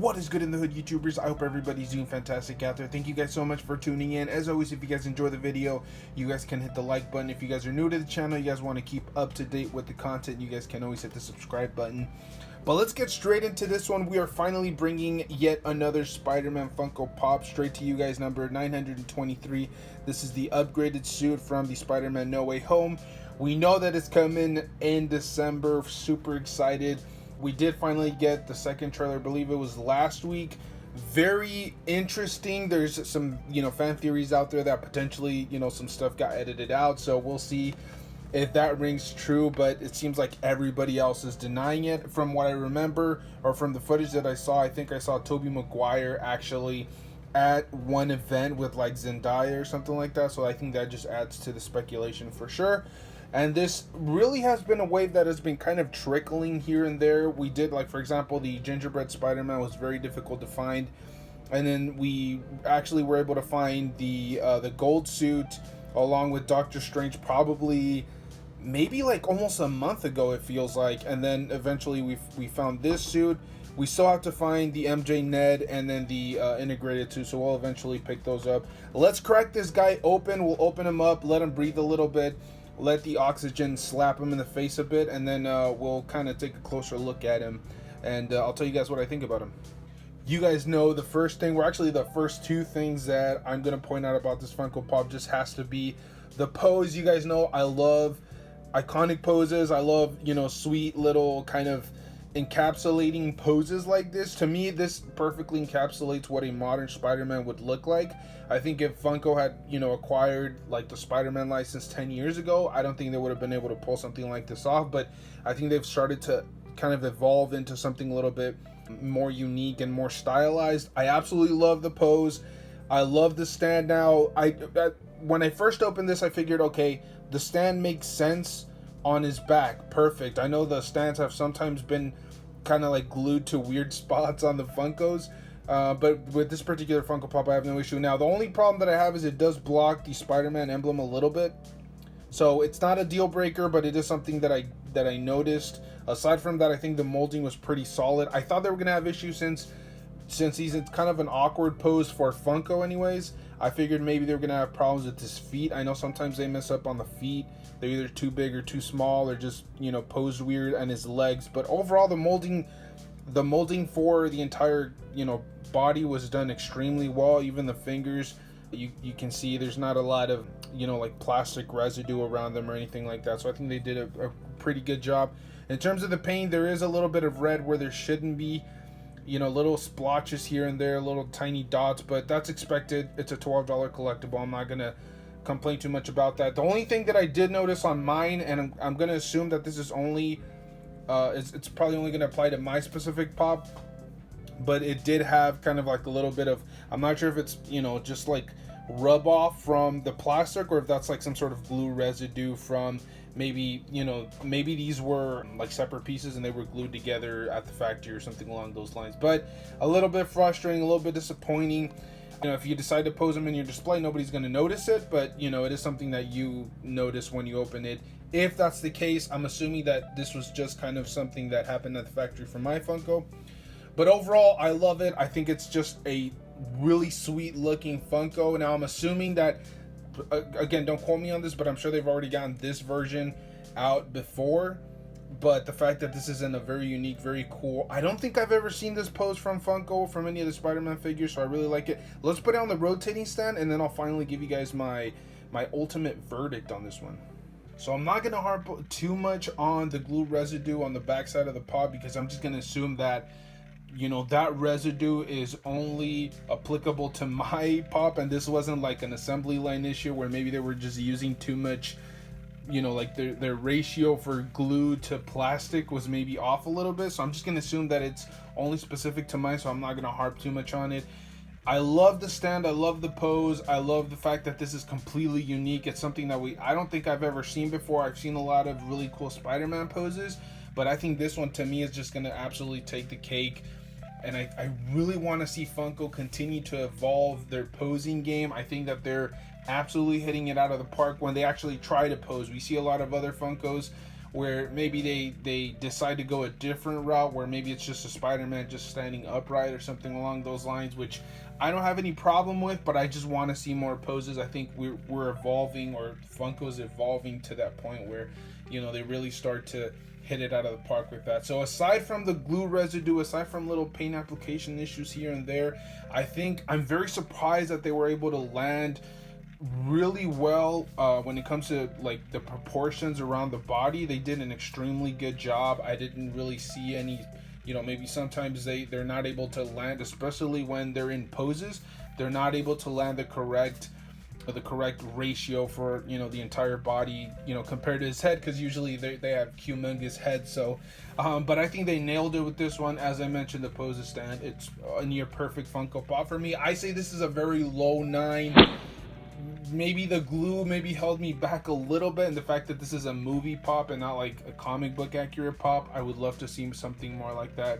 What is good in the hood, YouTubers? I hope everybody's doing fantastic out there. Thank you guys so much for tuning in. As always, if you guys enjoy the video, you guys can hit the like button. If you guys are new to the channel, you guys want to keep up to date with the content, you guys can always hit the subscribe button. But let's get straight into this one. We are finally bringing yet another Spider-Man Funko Pop straight to you guys, number 923. This is the upgraded suit from the Spider-Man No Way Home. We know that it's coming in December. Super excited. We did finally get the second trailer. I believe it was last week. Very interesting. There's some, fan theories out there that potentially, some stuff got edited out. So we'll see if that rings true, but it seems like everybody else is denying it. From what I remember, or from the footage that I saw, I think I saw Tobey Maguire actually at one event with like Zendaya or something like that. So I think that just adds to the speculation for sure. And this really has been a wave that has been kind of trickling here and there. We did, like, for example, the gingerbread Spider-Man was very difficult to find. And then we actually were able to find the gold suit along with Doctor Strange probably maybe like almost a month ago, it feels like. And then eventually we found this suit. We still have to find the MJ Ned and then the integrated suit, so we'll eventually pick those up. Let's crack this guy open. We'll open him up, let him breathe a little bit. Let the oxygen slap him in the face a bit, and then we'll kind of take a closer look at him, and I'll tell you guys what I think about him. You guys know the first thing, well, actually the first two things that I'm going to point out about this Funko Pop just has to be the pose. You guys know I love iconic poses. I love, sweet little kind of encapsulating poses like this. To me, this perfectly encapsulates what a modern Spider-Man would look like. I think if Funko had, acquired like the Spider-Man license 10 years ago, I don't think they would have been able to pull something like this off. But I think they've started to kind of evolve into something a little bit more unique and more stylized. I absolutely love the pose. I love the stand now. When I first opened this, I figured, okay, the stand makes sense on his back. Perfect. I know the stands have sometimes been kind of like glued to weird spots on the Funkos. But with this particular Funko Pop, I have no issue. Now, the only problem that I have is it does block the Spider-Man emblem a little bit. So it's not a deal breaker, but it is something that I noticed. Aside from that, I think the molding was pretty solid. I thought they were going to have issues since he's in kind of an awkward pose for Funko anyways. I figured maybe they were going to have problems with his feet. I know sometimes they mess up on the feet. They're either too big or too small, or just, posed weird, and his legs. But overall, the molding for the entire, body was done extremely well. Even the fingers, you can see there's not a lot of, like plastic residue around them or anything like that. So I think they did a pretty good job. In terms of the paint, there is a little bit of red where there shouldn't be. Little splotches here and there, little tiny dots, but that's expected. It's a $12 collectible. I'm not gonna complain too much about that. The only thing that I did notice on mine, and I'm gonna assume that this is only it's probably only gonna apply to my specific pop, but it did have kind of like a little bit of, I'm not sure if it's just like rub off from the plastic, or if that's like some sort of glue residue from maybe maybe these were like separate pieces and they were glued together at the factory or something along those lines. But a little bit frustrating, a little bit disappointing. If you decide to pose them in your display, nobody's going to notice it, but it is something that you notice when you open it. If that's the case, I'm assuming that this was just kind of something that happened at the factory for my Funko. But overall, I love it. I think it's just a really sweet looking Funko. Now, I'm assuming that, again, don't quote me on this, but I'm sure they've already gotten this version out before. But the fact that this is in a very unique, very cool, I don't think I've ever seen this pose from Funko, from any of the Spider-Man figures, so I really like it. Let's put it on the rotating stand, and then I'll finally give you guys my ultimate verdict on this one. So I'm not going to harp too much on the glue residue on the backside of the pop, because I'm just going to assume that that residue is only applicable to my pop, and this wasn't like an assembly line issue where maybe they were just using too much, like their ratio for glue to plastic was maybe off a little bit. So I'm just gonna assume that it's only specific to mine, so I'm not gonna harp too much on it. I love the stand, I love the pose, I love the fact that this is completely unique. It's something that I don't think I've ever seen before. I've seen a lot of really cool Spider-Man poses, but I think this one to me is just gonna absolutely take the cake. And I really want to see Funko continue to evolve their posing game. I think that they're absolutely hitting it out of the park when they actually try to pose. We see a lot of other Funkos where maybe they decide to go a different route, where maybe it's just a Spider-Man just standing upright or something along those lines, which I don't have any problem with, but I just want to see more poses. I think we're evolving, or Funko's evolving to that point where, you know, they really start to hit it out of the park with that. So aside from the glue residue, aside from little paint application issues here and there, I think I'm very surprised that they were able to land really well when it comes to like the proportions around the body. They did an extremely good job. I didn't really see any, you know, maybe sometimes they're not able to land, especially when they're in poses, they're not able to land the correct ratio for, you know, the entire body, you know, compared to his head, because usually they have humongous heads. So but I think they nailed it with this one. As I mentioned, the poses stand, it's a near perfect Funko Pop for me. I say this is a very low 9. Maybe the glue maybe held me back a little bit, and the fact that this is a movie pop and not like a comic book accurate pop, I would love to see something more like that.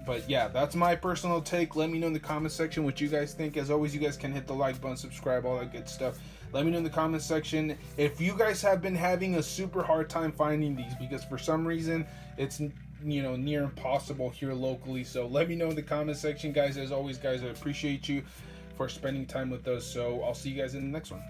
But yeah, that's my personal take. Let me know in the comment section what you guys think. As always, you guys can hit the like button, subscribe, all that good stuff. Let me know in the comment section if you guys have been having a super hard time finding these, because for some reason it's, you know, near impossible here locally. So let me know in the comment section, guys. As always, guys, I appreciate you for spending time with us. So I'll see you guys in the next one.